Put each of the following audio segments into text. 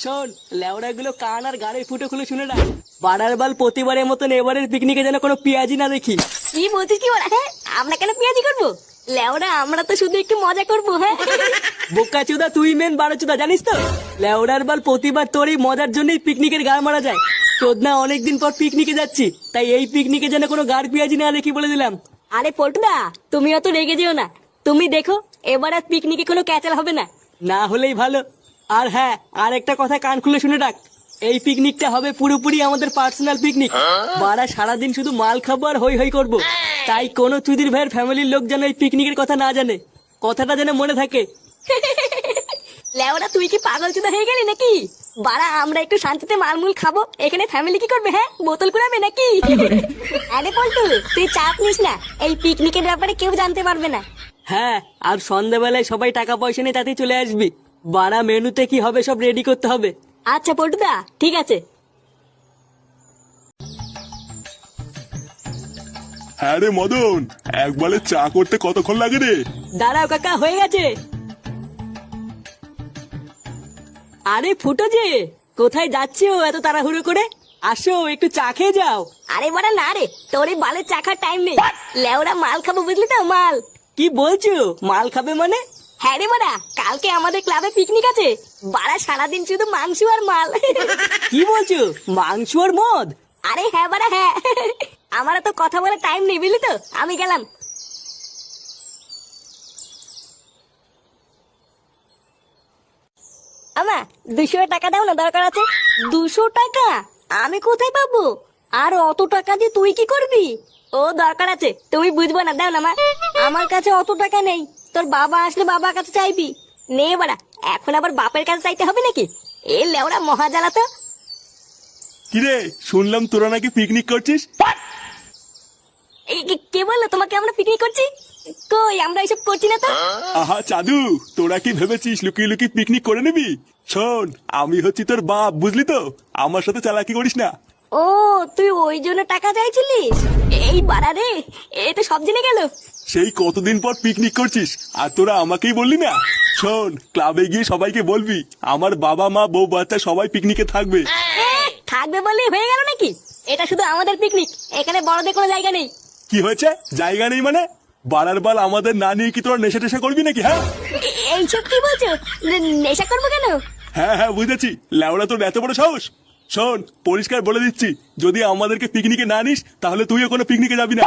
শোন, লেওড়া গুলো কান আর গাড়ির ফুটো খুলে শুনে না, বাড়ার বাল প্রতিবারের মতন এবারের পিকনিকে যেন কোনো পেঁয়াজি না দেখি। কি বলছিস কি বলা? হ্যাঁ, আমরা কেন পেঁয়াজি করবো? লেওরা আমরা তো শুধু একটু মজা করবো। হ্যাঁ বোকা চুদা তুই মেন বারো চুদা, জানিস তো লেওড়ার বাল প্রতিবার তোর এই মজার জন্যই পিকনিকের গাড় মারা যায়। চোদনা অনেকদিন পর পিকনিকে যাচ্ছি, তাই এই পিকনিকে যেন কোনো গাড় পেঁয়াজি না দেখি বলে দিলাম। আরে পল্টুদা, তুমি অত রেগে যেও না। তুমি দেখো এবার আর পিকনিকে কোনো ক্যাচাল হবে না। না হলেই ভালো। আর হ্যাঁ, আর একটা কথা কান খুলে শুনে রাখ, এই পিকনিকটা হবে পুরোপুরি আমাদের পার্সোনাল পিকনিক। বারা সারাদিন শুধু মাল খাবো আর হই হই করবো। তাই কোনো চুদির ভাইয়ের ফ্যামিলির লোক যেন এই পিকনিকের কথা না জানে, কথাটা যেন মনে থাকে। লেওরা তুই কি পাগল চুদা হয়ে গেলি নাকি? বাড়া আমরা একটু শান্তিতে মালমুল খাবো, এখানে ফ্যামিলি কি করবে? হ্যাঁ, বোতল কুড়াবে নাকি? আরে পল্টু, তুই চাপ নিস না, এই পিকনিকের ব্যাপারে কেউ জানতে পারবে না। হ্যাঁ, আর সন্ধ্যাবেলায় সবাই টাকা পয়সা নিয়ে তাতেই চলে আসবি। বারা মেনুতে কি হবে সব রেডি করতে হবে। আচ্ছা পল্টুদা, ঠিক আছে। হ্যাঁ রে মদন, একবারে চা করতে কতক্ষণ লাগে রে? দাঁড়াও কাকা, হয়ে গেছে। আরে ফুটো যে, কোথায় যাচ্ছো এত তাড়াহুড়ো করে? আসো একটু চা খেয়ে যাও। আরে বাড়া না রে, তোর এই বালের চাখার টাইম নেই। লেওরা মাল খাবো, বুঝলি তো? মাল। কি বলছো? মাল খাবে মানে? হ্যাঁ রে বাড়া, কালকে আমাদের ক্লাবে পিকনিক আছে। বাড়া সারাদিন শুধু মাংস আর মাল। কি বলছো? মাংস আর মদ? আরে হ্যাঁ বাড়া হ্যাঁ, আমার তো কথা বলে টাইম নেই, বুঝলি তো? আমি গেলাম। আমা 200 টাকা দাও না, দরকার আছে। 200 টাকা আমি কোথায় পাবো? আর অত টাকা দিয়ে তুই কি করবি? ও দরকার আছে, তুমি বুঝবো না, দাও না মা। আমার কাছে অত টাকা নেই, তোর বাবা আসলে বাবার কাছে চাইবি। নে বাড়া, এখন আবার বাপের কাছে চাইতে হবে নাকি? এ লেওড়া মহা জ্বালা তো। কিরে, শুনলাম তোরা নাকি পিকনিক করছিস? এই কে বললো তোমাকে আমরা পিকনিক করছি? কই, আমরা এসব করছি না তো। আহা চাদু, তোরা কি ভেবেছিস লুকিয়ে লুকিয়ে পিকনিক করে নিবি? শোন, আমি হচ্ছি তোর বাপ, বুঝলি তো? আমার সাথে চালাকি করিস না। ও, তুই ওই জন্য টাকা চাইছিলিস? এই বাড়া রে, এ তো সব জেনে গেল। সেই কতদিন পর পিকনিক করছিস আর তোরা আমাকেই বললি না? শোন, ক্লাবে গিয়ে সবাইকে বলবি আমার বাবা মা বউ বাচ্চা সবাই পিকনিকে থাকবে। থাকবে বলে হয়ে গেল নাকি? এটা শুধু আমাদের পিকনিক, এখানে বড়দের কোনো জায়গা নেই। কি হয়েছে? জায়গা নেই মানে? বাড়ার বাল আমাদের না নিয়ে কি তোরা নেশা টেশা করবি নাকি? হ্যাঁ এইসব কি বলছো? নেশা করবো কেন? হ্যাঁ হ্যাঁ বুঝেছি, লেওড়া তোর এত বড় সাহস। শোন, পরিষ্কার বলে দিচ্ছি, যদি আমাদেরকে পিকনিকে না নিস তাহলে তুইও কোনো পিকনিকে যাবি না।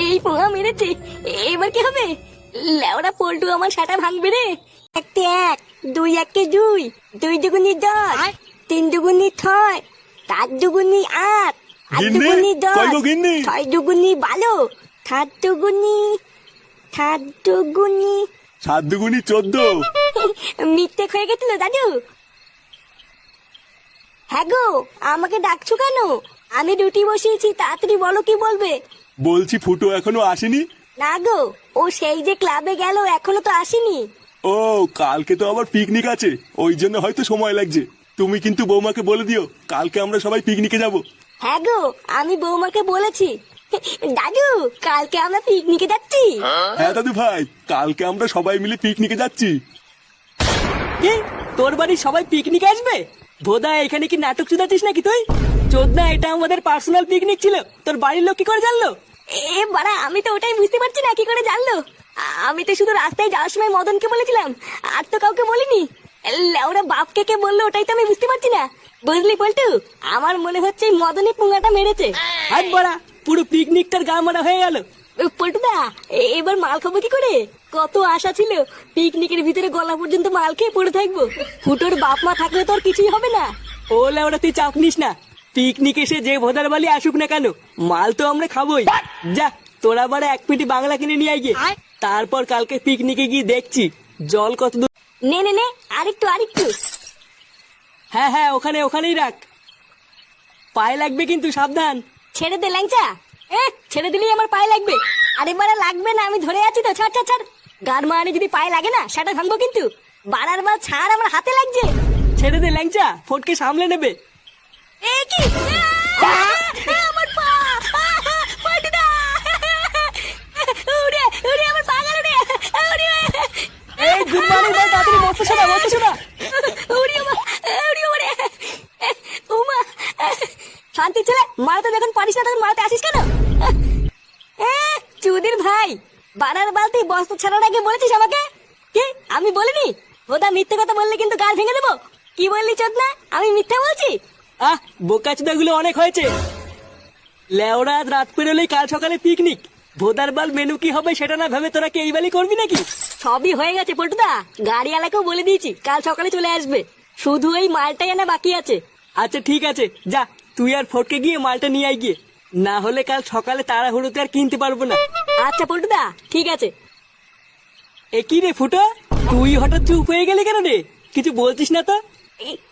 এই পোঙা মেরেছে, এবার কি হবে? লেওড়া পল্টু আমার সাটা ভাঙবে রে। 1 1, 2 1 2, 2 দুগুনি 10, 3 দুগুনি 6, 4 দুগুনি 8, 8 গিন্নি? দুগুনি 10, কই গো গিন্নি? 6 দুগুনি 12, 7 দুগুনি 7 দুগুনি 14। মিথ্যে হয়ে গেছিল দাদু। হ্যাঁ গো, আমাকে ডাকছো কেন? আমি রুটি বসিয়েছি, তাড়াতাড়ি বলো কি বলবে। বলছি ফুটো এখনো আসেনি? না গো, ও সেই যে ক্লাবে গেল, এখনো তো আসেনি। ও, কালকে তো আবার পিকনিক আছে, ওই জন্য হয়তো সময় লাগছে। তুমি কিন্তু বৌমাকে বলে দিও কালকে আমরা সবাই পিকনিকে যাব। হ্যাঁ গো, আমি বৌমাকে বলেছি। দাদু, কালকে আমরা পিকনিকে যাচ্ছি। হ্যাঁ দাদু ভাই, কালকে আমরা সবাই মিলে পিকনিকে যাচ্ছি। কি? তোর বাড়ির সবাই পিকনিক আসবে? ভোদা, এখানে কি নাটক চুদাচ্ছিস নাকি তুই? চোদনা, এটা আমাদের পার্সোনাল পিকনিক ছিল, তোর বাড়ির লোক কি করে জানলো? এ বাড়া, আমি তো ওটাই বুঝতে পারছি না, কি করে জানলো? আমি তো শুধু রাস্তায় যাওয়ার সময় মদনকে বলেছিলাম, আর তো কাউকে বলিনি। ওরা বাপকে কে বললো ওটাই তো আমি বুঝতে পারছি না। বুঝলি পল্টু, আমার মনে হচ্ছে এই মদনই পুঙ্গাটা মেরেছে। হাত বড়া, পুরো পিকনিকটার গা মারা হয়ে গেল। পল্টুদা, এবার মাল খাবো কি করে? কত আশা ছিল পিকনিকের ভিতরে গলা পর্যন্ত মাল খেয়ে পড়ে থাকবো। ফুটোর বাপ মা থাকলে তো আর কিছুই হবে না। ও লেওড়া, তুই চাপ নিস না। পিকনিক এসে যে ভোদার বালি আসুক না কেন, মাল তো আমরা খাবোই। যা, তোরা বারে 1 পেটি বাংলা কিনে নিয়ে আয় গিয়ে। তারপর কালকে পিকনিকে গিয়ে দেখছি জল কত দূর। নে নে নে, আরেকটু আরেকটু। হ্যাঁ হ্যাঁ, ওখানেই রাখ। পায়ে লাগবে কিন্তু, সাবধান। ছেড়ে দে ল্যাংচা। ছেড়ে দিলেই আমার পায়ে লাগবে। আরে বাড়া লাগবে না, আমি ধরে আছি তো। ছাড় ছাড় ছাড়। গার মারানি যদি পায়ে লাগে না, সেটা ভাঙবো কিন্তু। বাড়ার বার ছাড়, আমার হাতে লাগছে। ছেড়ে দে ল্যাংচা, ফটকে সামলে নেবে। এ কি? আমার পা! পল্টুদা! উড়ে উড়ে আমার পা গেল রে। উড়ে এই গুড মর্নিং ভাই, তাড়াতাড়ি বসতে শোনা। উড়ে আমার, উড়ে আমার বস্তা ছাড়ার আগে বলেছিস আমাকে? কি আমি বলিনি? ওটা মিথ্যে কথা বললে কিন্তু গাল ভেঙে দেবো। কি বললি চোদনা? আমি মিথ্যে বলছি? আহ, বোকাচোদাগুলো অনেক হয়েছে। লেওরা আজ রাত পেরোলেই কাল সকালে পিকনিক। ভোদার বাল মেনু কি হবে সেটা না ভেবে তোরা কি এই বালি করবি নাকি? সবই হয়ে গেছে পল্টুদা, গাড়িওয়ালাকেও বলে দিয়েছি কাল সকালে চলে আসবে। শুধু এই মালটাই আনা বাকি আছে। আচ্ছা ঠিক আছে, যা তুই আর ফটকে গিয়ে মালটা নিয়ে আয় গিয়ে, না হলে কাল সকালে তাড়াহুড়োতে আর কিনতে পারবো না। আচ্ছা পল্টুদা, ঠিক আছে। এ কি রে ফুটো, তুই হঠাৎ চুপ হয়ে গেলি কেন রে? কিছু বলছিস না তো?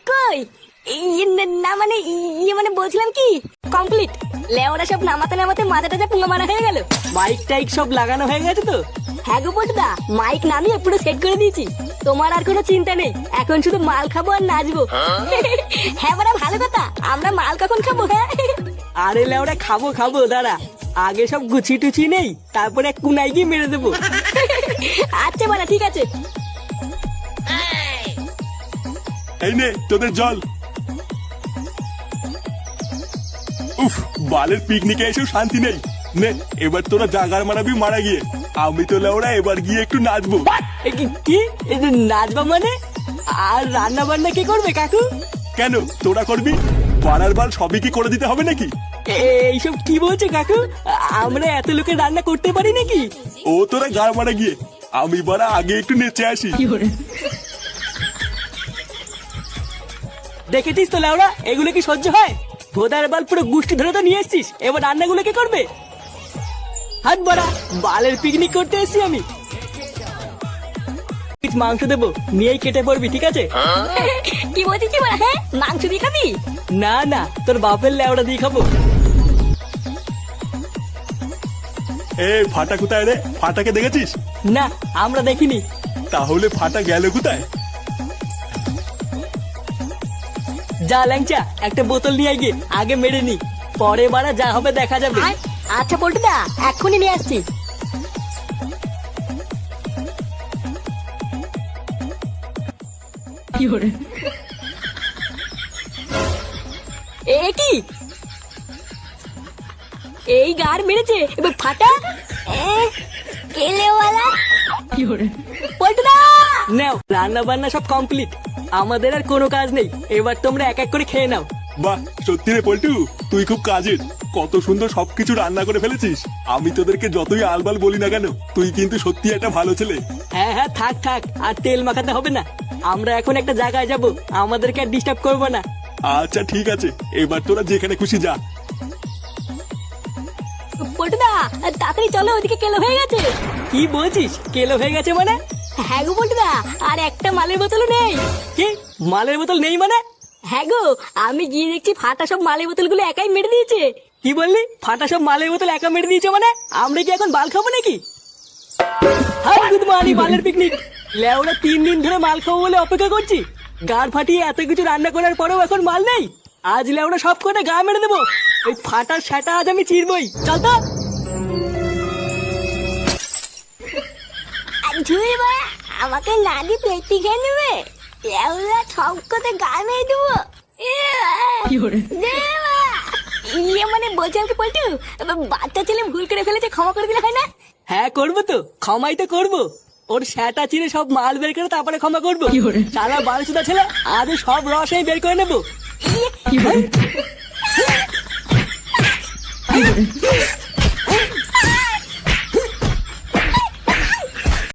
কই না মানে মানে বলছিলাম কি কমপ্লিট। লেওরা সব নামাতে নামাতে মাথাটা যা পুঙ্গা মারা হয়ে গেল। মাইক টাইক সব লাগানো হয়ে গেছে তো? হ্যাঁ গো পল্টুদা, মাইক নামিয়ে পুরো সেট করে দিয়েছি। তোমার আর কোনো চিন্তা নেই, এখন শুধু মাল খাবো আর নাচবো। হ্যাঁ বড় ভালো কথা, আমরা মাল কখন খাবো? হ্যাঁ আরে লেওরা খাবো খাবো, দাঁড়া আগে সব গুছি টুচি নেই, তারপরে এক কুনাই গিয়ে মেরে দেবো। আচ্ছা বড় ঠিক আছে। এই নে তোদের জল। উফ, বালের পিকনিকে এসেও শান্তি নেই। নে এবার তোরা জাগার মারাবি মারা গিয়ে, আমি তো লেওরা এবার গিয়ে একটু নাচবো। এ কি এই যে নাচবা মানে? আর রান্না বান্না কি করবে কাকু? কেন তোরা করবি? পাড়ার বাল সবই কি করে দিতে হবে নাকি? এইসব কি বলছে কাকু? আমরা এত লোকের রান্না করতে পারি নাকি? ও তোরা গাড় মারা গিয়ে, আমি বারা আগে একটু নেচে আসি। দেখেছিস তো লেওরা, এগুলো কি সহ্য হয়? ভোদার বাল পুরো গুষ্টি ধরে তো নিয়ে এসছিস, এবার রান্নাগুলো কি করবে? হাত বাড়া, বালের পিকনিক করতে এসছি আমি। মাংস দেবো, নিয়েই কেটে পড়বি, ঠিক আছে? কি বলছিস কি বড়? হ্যাঁ মাংস দিয়ে খাবি? না না, তোর বাপের লেওড়া দিয়ে খাবো। এ ফাটা কোথায় রে? ফাটাকে দেখেছিস? না, আমরা দেখিনি। তাহলে ফাটা গেল কোথায়? যা ল্যাংচা, একটা বোতল নিয়ে আয় গিয়ে, আগে মেরে নি, পরে বারা যা হবে দেখা যাবে। আচ্ছা পল্টুদা, এক্ষুনি নিয়ে আসছি। এ কি এই গার মেরেছে এবার ফাটা? কেলেওয়ালা পল্টুদা! নাও, রান্না বান্না সব কমপ্লিট, আমাদের আর কোনো কাজ নেই, এবার তোমরা এক এক করে খেয়ে নাও। বাহ, সত্যি রে পল্টু, তুই খুব কাজের। কত সুন্দর সবকিছু রান্না করে ফেলেছিস। আমি তোদেরকে যতই আলবাল বলি না কেন, তুই কিন্তু সত্যি একটা ভালো ছেলে। হ্যাঁ হ্যাঁ, থাক থাক, আর তেল মাখাতে হবে না। আমরা এখন একটা জায়গায় যাব, আমাদেরকে আর ডিস্টার্ব করবো না। আচ্ছা ঠিক আছে, এবার তোরা যেখানে খুশি যা। পল্টুদা তাড়াতাড়ি চলো, ওদিকে কেলো হয়ে গেছে। কি বলছিস? কেলো হয়ে গেছে মানে? হ্যাঁ গো পল্টুদা, আর একটা মালের বোতলও নেই। কি মালের বোতল নেই মানে? হ্যাঁ গো, আমি গিয়ে দেখছি ফাটা সব মালের বোতলগুলো একাই মেরে দিয়েছে। কি বললি? ফাটা সব মালের বোতল একা মেরে দিয়েছে মানে? আমরা কি এখন বাল খাবো নাকি? হাই গুড মর্নিং, মালের পিকনিক। লেওরা 3 দিন ধরে মাল খাবো বলে অপেক্ষা করছি, গাড় ফাটিয়ে এত কিছু রান্না করার পরেও এখন মাল নেই। আজ লেওরা সব করে গা মেরে দেবো। ওই ফাটার সেটা আজ আমি চিরবই। চল তো। ঝুড়ি বা আমাকে না দি পেটি খেয়ে নেবে। লেওরা সব করে গা মেরে দেবো। ইয়ে মানে বলছিলাম কি পল্টু, বাচ্চা ছেলে ভুল করে ফেলেছে, ক্ষমা করে দিলে হয় না? হ্যাঁ করবো তো, ক্ষমাই তো করবো। ওর সেটা চিরে সব মাল বের করে তারপরে ক্ষমা করবো। সারা বালসুদা ছেলে, আজ সব রস আমি বের করে নেবো।